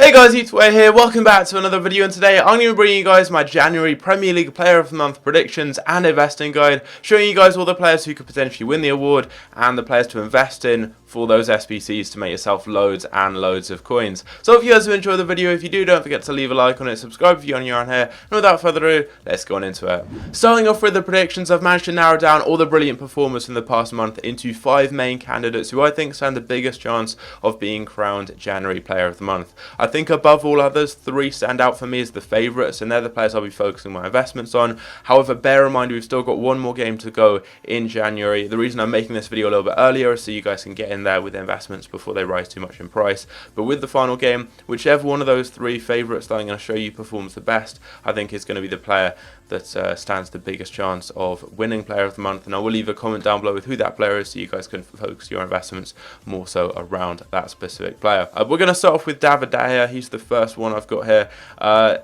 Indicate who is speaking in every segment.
Speaker 1: Hey guys, Youthware here, welcome back to another video, and today I'm going to be bringing you guys my January Premier League Player of the Month predictions and investing guide, showing you guys all the players who could potentially win the award and the players to invest in for those SBCs to make yourself loads and loads of coins. So if you guys have enjoyed the video, if you do, don't forget to leave a like on it, subscribe if you're new around here, and without further ado, let's go on into it. Starting off with the predictions, I've managed to narrow down all the brilliant performers from the past month into 5 main candidates who I think stand the biggest chance of being crowned January Player of the Month. I think above all others, 3 stand out for me as the favourites, and they're the players I'll be focusing my investments on. However, bear in mind we've still got one more game to go in January. The reason I'm making this video a little bit earlier is so you guys can get in there with their investments before they rise too much in price. But with the final game, whichever one of those 3 favourites that I'm going to show you performs the best, I think is going to be the player that stands the biggest chance of winning Player of the Month, and I will leave a comment down below with who that player is so you guys can focus your investments more so around that specific player. We're going to start off with David De Gea. He's the first one I've got here.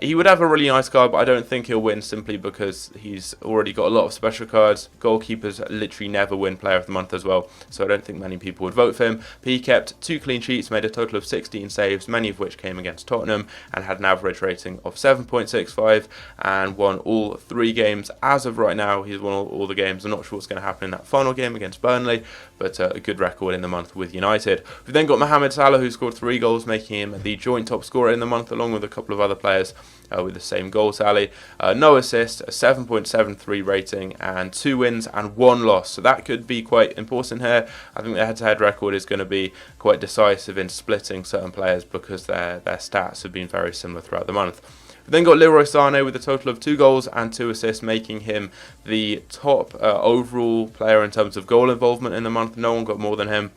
Speaker 1: He would have a really nice card, but I don't think he'll win simply because he's already got a lot of special cards. Goalkeepers literally never win Player of the Month as well, so I don't think many people would vote for him. But he kept 2 clean sheets, made a total of 16 saves, many of which came against Tottenham, and had an average rating of 7.65 and won all 3 games. As of right now, he's won all the games. I'm not sure what's going to happen in that final game against Burnley, but a good record in the month with United. We've then got Mohamed Salah, who scored 3 goals, making him the joint top scorer in the month, along with a couple of other players with the same goal tally. No assists, a 7.73 rating, and 2 wins and 1 loss. So that could be quite important here. I think the head-to-head record is going to be quite decisive in splitting certain players because their stats have been very similar throughout the month. We've then got Leroy Sané with a total of 2 goals and 2 assists, making him the top overall player in terms of goal involvement in the month. No one got more than him.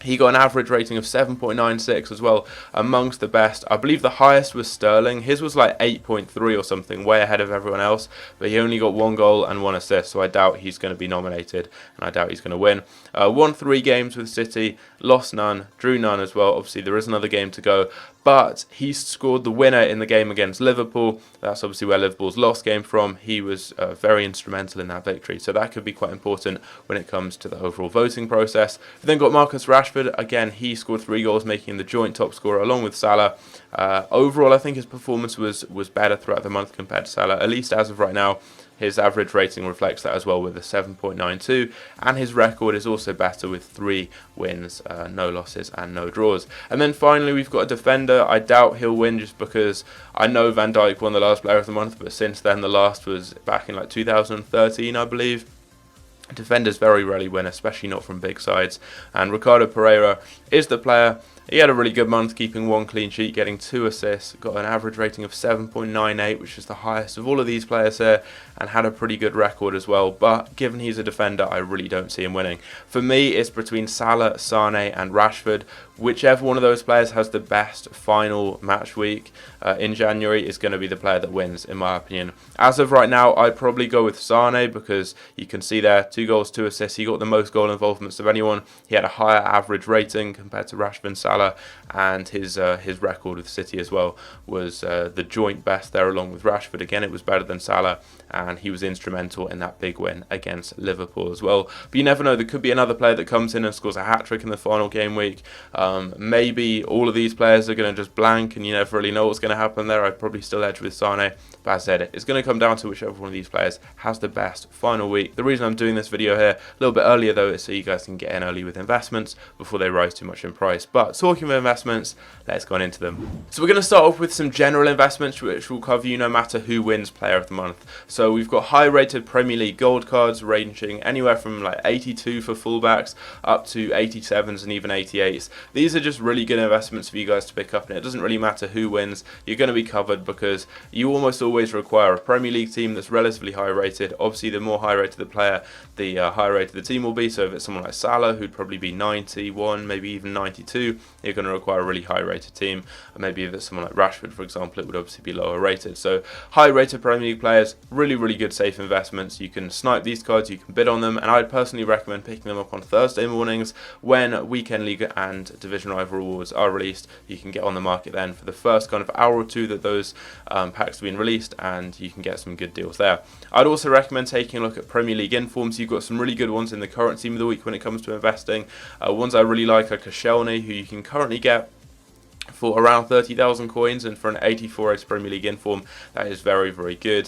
Speaker 1: He got an average rating of 7.96 as well, amongst the best. I believe the highest was Sterling. His was like 8.3 or something, way ahead of everyone else. But he only got 1 goal and 1 assist, so I doubt he's going to be nominated, and I doubt he's going to win. Won 3 games with City, lost none, drew none as well. Obviously, there is another game to go, but he scored the winner in the game against Liverpool. That's obviously where Liverpool's lost game from. He was very instrumental in that victory, so that could be quite important when it comes to the overall voting process. We then got Marcus Rashford. Again, he scored 3 goals, making him the joint top scorer along with Salah. Overall, I think his performance was better throughout the month compared to Salah, at least as of right now. His average rating reflects that as well with a 7.92, and his record is also better with 3 wins, no losses and no draws. And then finally we've got a defender. I doubt he'll win just because I know Van Dijk won the last Player of the Month, but since then the last was back in like 2013, I believe. Defenders very rarely win, especially not from big sides, and Ricardo Pereira is the player. He had a really good month, keeping 1 clean sheet, getting 2 assists, got an average rating of 7.98, which is the highest of all of these players here, and had a pretty good record as well. But given he's a defender, I really don't see him winning. For me, it's between Salah, Sané and Rashford. Whichever one of those players has the best final match week in January is going to be the player that wins, in my opinion. As of right now, I'd probably go with Sané because you can see there, 2 goals, 2 assists. He got the most goal involvements of anyone. He had a higher average rating compared to Rashford and Salah, and his record with City as well was the joint best there along with Rashford. Again, it was better than Salah, and he was instrumental in that big win against Liverpool as well. But you never know, there could be another player that comes in and scores a hat-trick in the final game week. Maybe all of these players are going to just blank and you never really know what's going to happen there. I'd probably still edge with Sané, but as I said, it's going to come down to whichever one of these players has the best final week. The reason I'm doing this video here a little bit earlier though is so you guys can get in early with investments before they rise too much in price. But talking of investments, let's go on into them. So we're going to start off with some general investments which will cover you no matter who wins Player of the Month. So we've got high rated Premier League gold cards ranging anywhere from like 82 for fullbacks up to 87s and even 88s. These are just really good investments for you guys to pick up, and it doesn't really matter who wins, you're going to be covered because you almost always require a Premier League team that's relatively high rated. Obviously the more high rated the player, the higher rated the team will be. So if it's someone like Salah, who'd probably be 91, maybe even 92, you're going to require a really high rated team. And maybe if it's someone like Rashford, for example, it would obviously be lower rated. So high rated Premier League players, really good safe investments. You can snipe these cards, you can bid on them, and I'd personally recommend picking them up on Thursday mornings when Weekend League and Division Rival rewards are released. You can get on the market then for the first kind of hour or two that those packs have been released, and you can get some good deals there. I'd also recommend taking a look at Premier League informs. You've got some really good ones in the current team of the week when it comes to investing. Ones I really like are Koscielny, who you can currently get for around 30,000 coins, and for an 84x Premier League inform, that is very, very good.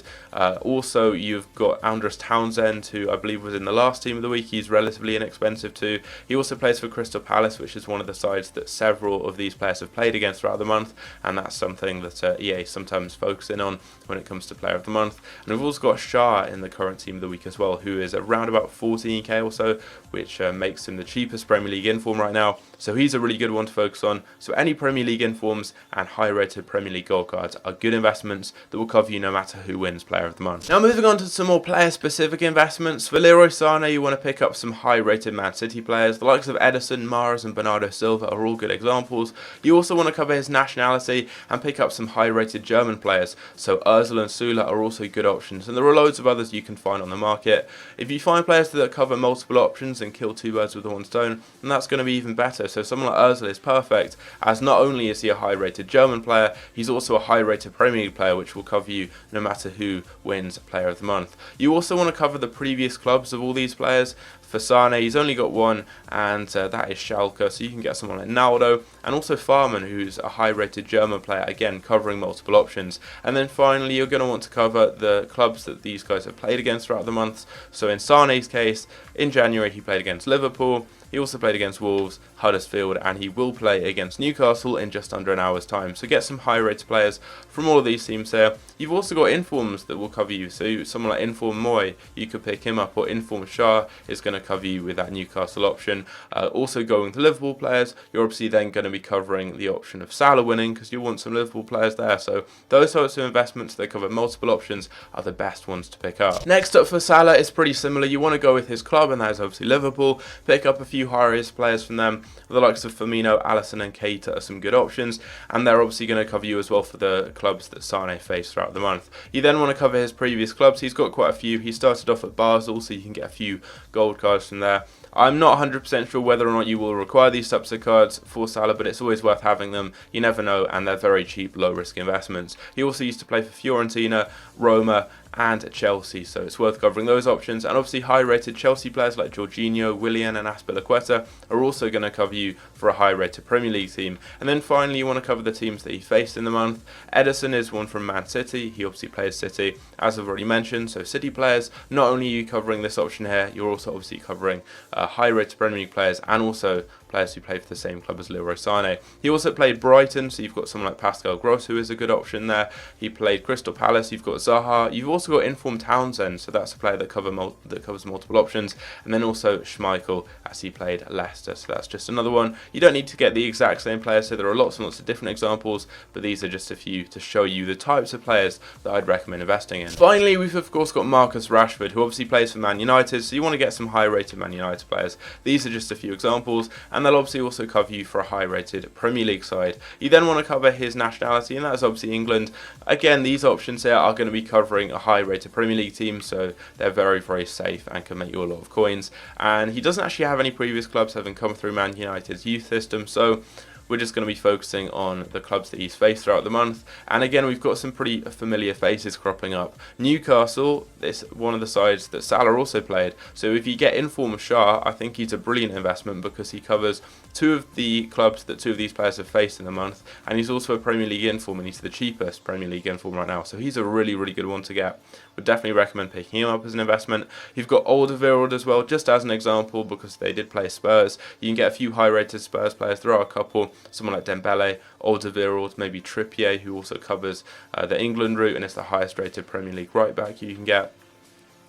Speaker 1: Also, you've got Andros Townsend, who I believe was in the last team of the week. He's relatively inexpensive too. He also plays for Crystal Palace, which is one of the sides that several of these players have played against throughout the month, and that's something that EA sometimes focus in on when it comes to player of the month. And we've also got Shah in the current team of the week as well, who is around about 14k or so, which makes him the cheapest Premier League inform right now. So he's a really good one to focus on. So any Premier League informs and high-rated Premier League gold cards are good investments that will cover you no matter who wins player of the month. Now moving on to some more player-specific investments. For Leroy Sané, you want to pick up some high-rated Man City players. The likes of Edison, Mahrez and Bernardo Silva are all good examples. You also want to cover his nationality and pick up some high-rated German players. So Ozil and Sula are also good options, and there are loads of others you can find on the market. If you find players that cover multiple options and kill two birds with one stone, then that's going to be even better. So someone like Ozil is perfect, as not only is he a high-rated German player, he's also a high-rated Premier League player, which will cover you no matter who wins player of the month. You also want to cover the previous clubs of all these players. For Sané, he's only got one, and that is Schalke, so you can get someone like Naldo, and also Farman, who's a high-rated German player, again covering multiple options. And then finally, you're going to want to cover the clubs that these guys have played against throughout the months. So in Sané's case, in January he played against Liverpool, he also played against Wolves, Huddersfield, and he will play against Newcastle in just under an hour's time. So get some high-rated players from all of these teams here. You've also got informs that will cover you. So someone like Inform Moy, you could pick him up, or Inform Shah is going to cover you with that Newcastle option. Also going to Liverpool players, you're obviously then going to be covering the option of Salah winning, because you want some Liverpool players there. So those sorts of investments that cover multiple options are the best ones to pick up. Next up for Salah, it's pretty similar. You want to go with his club, and that is obviously Liverpool. Pick up a few high-risk players from them. The likes of Firmino, Alisson and Keita are some good options, and they're obviously going to cover you as well for the clubs that Sané faced throughout the month. You then want to cover his previous clubs. He's got quite a few. He started off at Basel, so you can get a few gold cards from there. I'm not 100% sure whether or not you will require these types of cards for Salah, but it's always worth having them. You never know, and they're very cheap, low-risk investments. He also used to play for Fiorentina, Roma and Chelsea, so it's worth covering those options. And obviously high-rated Chelsea players like Jorginho, Willian and Azpilicueta are also going to cover you for a high-rated Premier League team. And then finally you want to cover the teams that he faced in the month. Edison is one from Man City. He obviously plays City, as I've already mentioned. So City players, not only are you covering this option here, you're also obviously covering high-rated Premier League players and also players who play for the same club as Leroy Sané. He also played Brighton, so you've got someone like Pascal Gross, who is a good option there. He played Crystal Palace, you've got Zaha. You've also got Inform Townsend, so that's a player that covers multiple options. And then also Schmeichel, as he played Leicester, so that's just another one. You don't need to get the exact same players, so there are lots and lots of different examples, but these are just a few to show you the types of players that I'd recommend investing in. Finally, we've of course got Marcus Rashford, who obviously plays for Man United, so you want to get some high-rated Man United players. These are just a few examples, and they'll obviously also cover you for a high-rated Premier League side. You then want to cover his nationality, and that's obviously England. Again, these options here are going to be covering a high-rated Premier League team, so they're very, very safe and can make you a lot of coins. And he doesn't actually have any previous clubs having come through Man United's youth system, so we're just going to be focusing on the clubs that he's faced throughout the month. And again, we've got some pretty familiar faces cropping up. Newcastle is one of the sides that Salah also played. So if you get Inform Shah, I think he's a brilliant investment because he covers two of the clubs that two of these players have faced in the month. And he's also a Premier League inform, and he's the cheapest Premier League inform right now. So he's a really, really good one to get. Would definitely recommend picking him up as an investment. You've got Alderweireld as well, just as an example, because they did play Spurs. You can get a few high-rated Spurs players. There are a couple. Someone like Dembele, Alderweireld, maybe Trippier, who also covers the England route and is the highest rated Premier League right back you can get.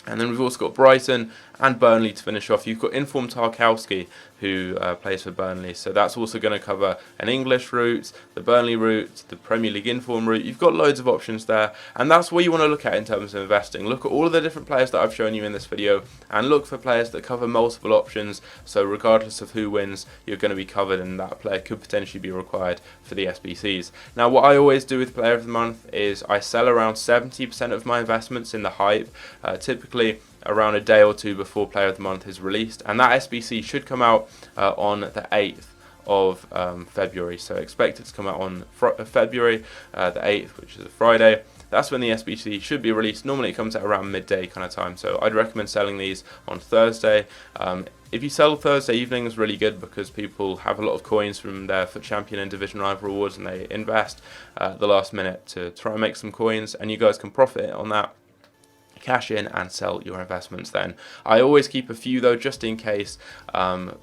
Speaker 1: And then we've also got Brighton and Burnley to finish off. You've got Inform Tarkowski, who plays for Burnley. So that's also going to cover an English route, the Burnley route, the Premier League Inform route. You've got loads of options there. And that's what you want to look at in terms of investing. Look at all of the different players that I've shown you in this video and look for players that cover multiple options. So regardless of who wins, you're going to be covered, and that player could potentially be required for the SBCs. Now, what I always do with Player of the Month is I sell around 70% of my investments in the hype, typically around a day or two before Player of the Month is released, and that SBC should come out on the 8th of February. So expect it to come out on February the 8th, which is a Friday. that's when the SBC should be released. Normally it comes out around midday kind of time, so I'd recommend selling these on Thursday. If you sell Thursday evening, it's really good because people have a lot of coins from their FUT Champion and Division Rival rewards, and they invest at the last minute to try and make some coins, and you guys can profit on that. Cash in and sell your investments then. I always keep a few though, just in case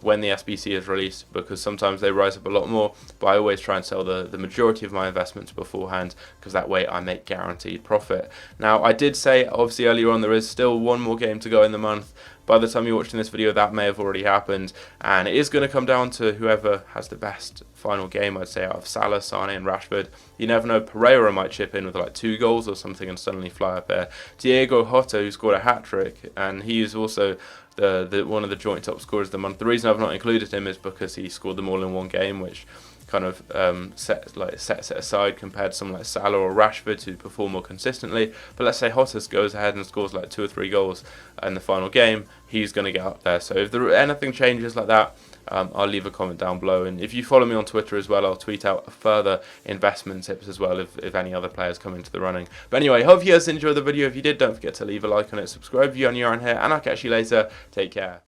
Speaker 1: when the SBC is released, because sometimes they rise up a lot more, but I always try and sell the majority of my investments beforehand, because that way I make guaranteed profit. Now, I did say obviously earlier on there is still one more game to go in the month. By the time you're watching this video, that may have already happened, and it is going to come down to whoever has the best final game, I'd say, out of Salah, Sane and Rashford. You never know, Pereira might chip in with like 2 goals or something and suddenly fly up there. Diego Jota, who scored a hat-trick, and he is also the one of the joint top scorers of the month. The reason I've not included him is because he scored them all in one game, which kind of sets it aside compared to someone like Salah or Rashford who perform more consistently. But let's say Jota goes ahead and scores like 2 or 3 goals in the final game, he's going to get up there. So if anything changes like that, I'll leave a comment down below, and if you follow me on Twitter as well, I'll tweet out further investment tips as well if any other players come into the running. But anyway, hope you guys enjoyed the video. If you did, don't forget to leave a like on it, subscribe if you're new around here, and I'll catch you later. Take care.